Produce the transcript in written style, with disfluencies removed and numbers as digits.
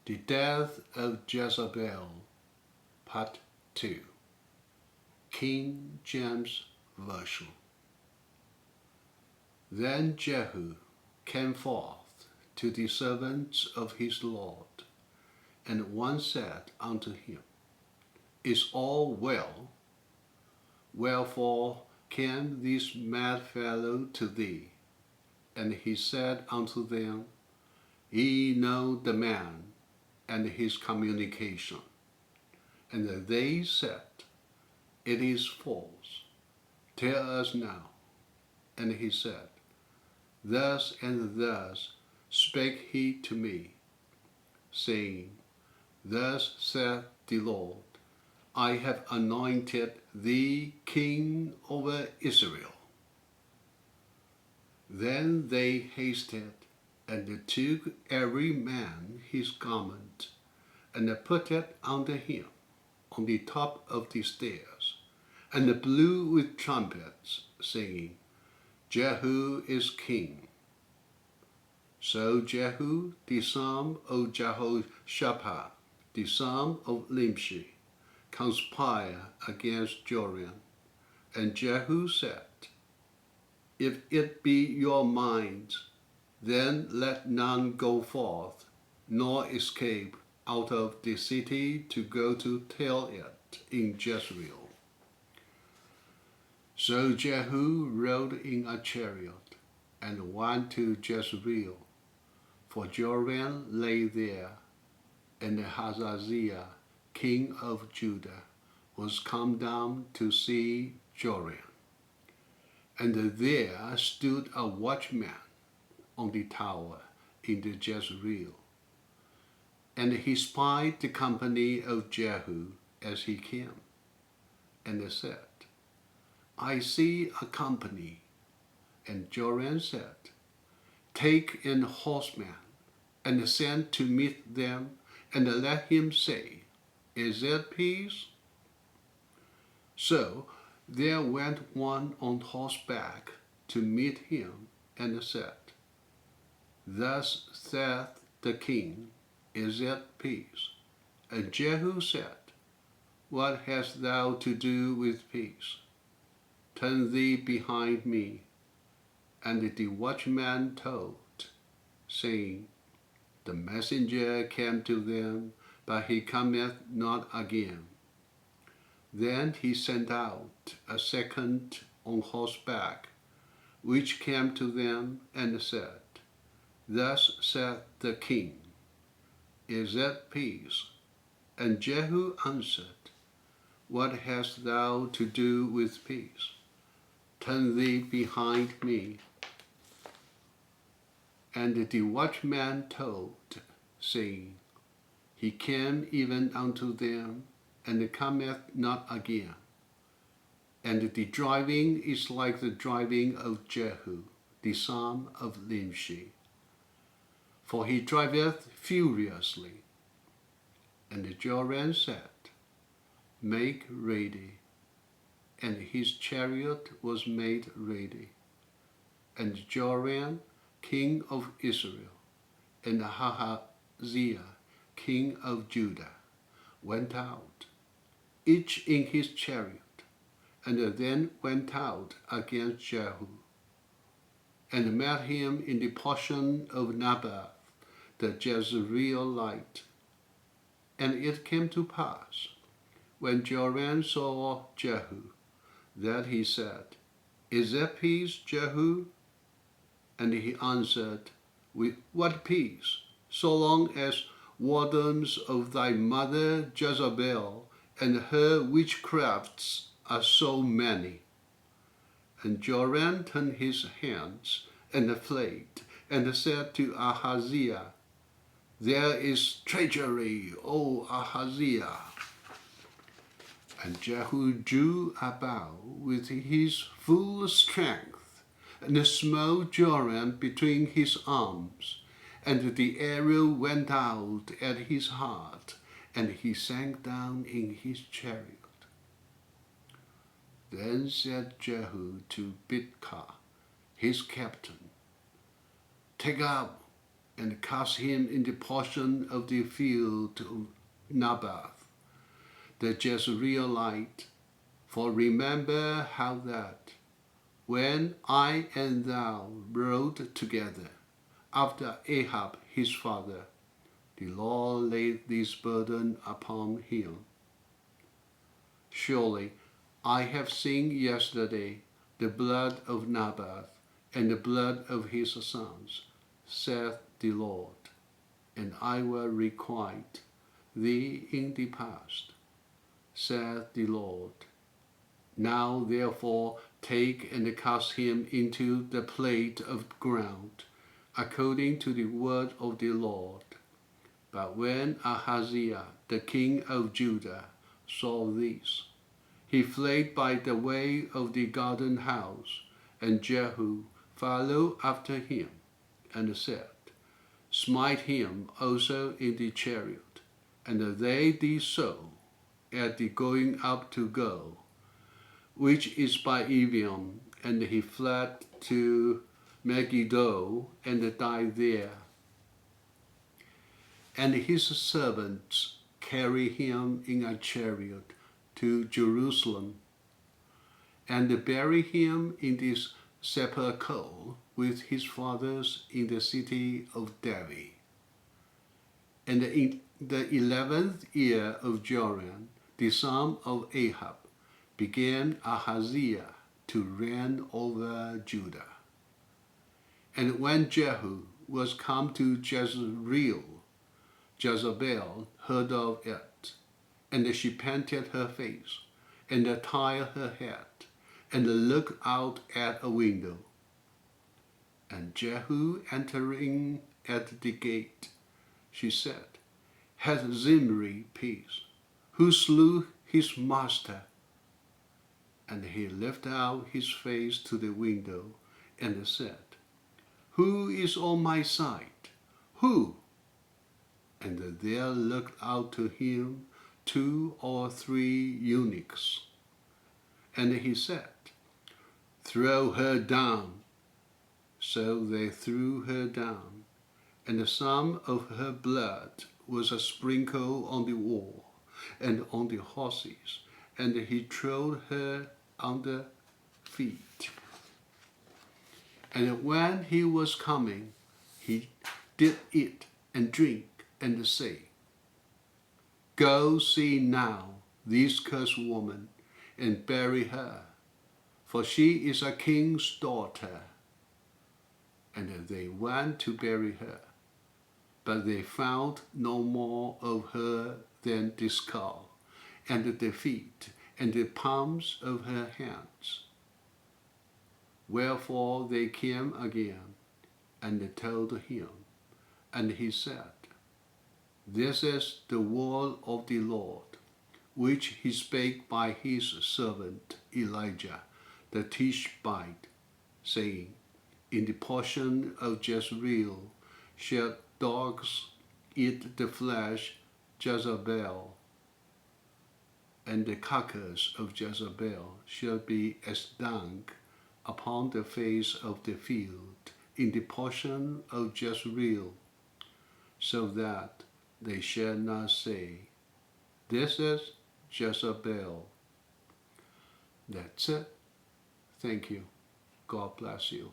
The Death of Jezebel, Part 2, King James Version. Then Jehu came forth to the servants of his Lord, and one said unto him, Is all well? Wherefore came this mad fellow to thee? And he said unto them, Ye know the man, and his communication. And they said, It is false. Tell us now. And he said, Thus and thus spake he to me, saying, Thus saith the Lord, I have anointed thee king over Israel. Then they hasted and took every man his garment, and put it under him on the top of the stairs, and blew with trumpets, saying, Jehu is king. So Jehu, the son of Jehoshaphat, the son of Nimshi, conspired against Joram. And Jehu said, If it be your mind, then let none go forth, nor escape out of the city to go to tell it in Jezreel. So Jehu rode in a chariot and went to Jezreel, for Joram lay there, and Hazaziah, king of Judah, was come down to see Joram. And there stood a watchman on the tower in the Jezreel. And he spied the company of Jehu as he came, and said, I see a company. And Joram said, Take an horseman, and send to meet them, and let him say, Is it peace? So there went one on horseback to meet him, and said, Thus saith the king, Is it peace? And Jehu said, What hast thou to do with peace? Turn thee behind me. And the watchman told, saying, The messenger came to them, but he cometh not again. Then he sent out a second on horseback, which came to them, and said, Thus saith the king, Is it peace? And Jehu answered, What hast thou to do with peace? Turn thee behind me. And the watchman told, saying, He came even unto them, and cometh not again. And the driving is like the driving of Jehu, the son of Nimshi. For he driveth furiously. And Joram said, Make ready. And his chariot was made ready. And Joram, king of Israel, and Ahaziah, king of Judah, went out, each in his chariot, and then went out against Jehu, and met him in the portion of Naboth the Jezreelite. And it came to pass, when Joram saw Jehu, that he said, Is there peace, Jehu? And he answered, With what peace, so long as wardens of thy mother Jezebel and her witchcrafts are so many? And Joram turned his hands and fled, and said to Ahaziah, There is treachery, O Ahaziah. And Jehu drew a bow with his full strength, and smote Joram between his arms, and the arrow went out at his heart, and he sank down in his chariot. Then said Jehu to Bidkar, his captain, Take up and cast him in the portion of the field of Naboth, the Jezreelite. For remember how that, when I and thou rode together, after Ahab his father, the Lord laid this burden upon him. Surely I have seen yesterday the blood of Naboth and the blood of his sons, saith the Lord, and I will requite thee in the past, saith the Lord. Now therefore take and cast him into the plate of ground, according to the word of the Lord. But when Ahaziah, the king of Judah, saw this, he fled by the way of the garden house, and Jehu followed after him, and said, Smite him also in the chariot. And they did so at the going up to go, which is by Evian, and he fled to Megiddo, and died there. And his servants carried him in a chariot to Jerusalem, and buried him in this sepulchre with his fathers in the city of David. And in the 11th year of Joram, the son of Ahab, began Ahaziah to reign over Judah. And when Jehu was come to Jezreel, Jezebel heard of it, and she painted her face, and tied her head, and looked out at a window. And Jehu entering at the gate, she said, Hath Zimri peace, who slew his master? And he lifted out his face to the window, and said, Who is on my side? Who? And there looked out to him 2 or 3 eunuchs. And he said, Throw her down. So they threw her down, and some of her blood was a sprinkle on the wall and on the horses, and he trod her under feet. And when he was coming, he did eat and drink, and say, Go see now this cursed woman, and bury her, for she is a king's daughter. And they went to bury her, but they found no more of her than the skull, and the feet, and the palms of her hands. Wherefore they came again, and told him, and he said, This is the word of the Lord, which he spake by his servant Elijah the Tishbite, saying, In the portion of Jezreel shall dogs eat the flesh Jezebel, and the carcase of Jezebel shall be as dung upon the face of the field in the portion of Jezreel, so that they shall not say, This is Jezebel. That's it. Thank you. God bless you.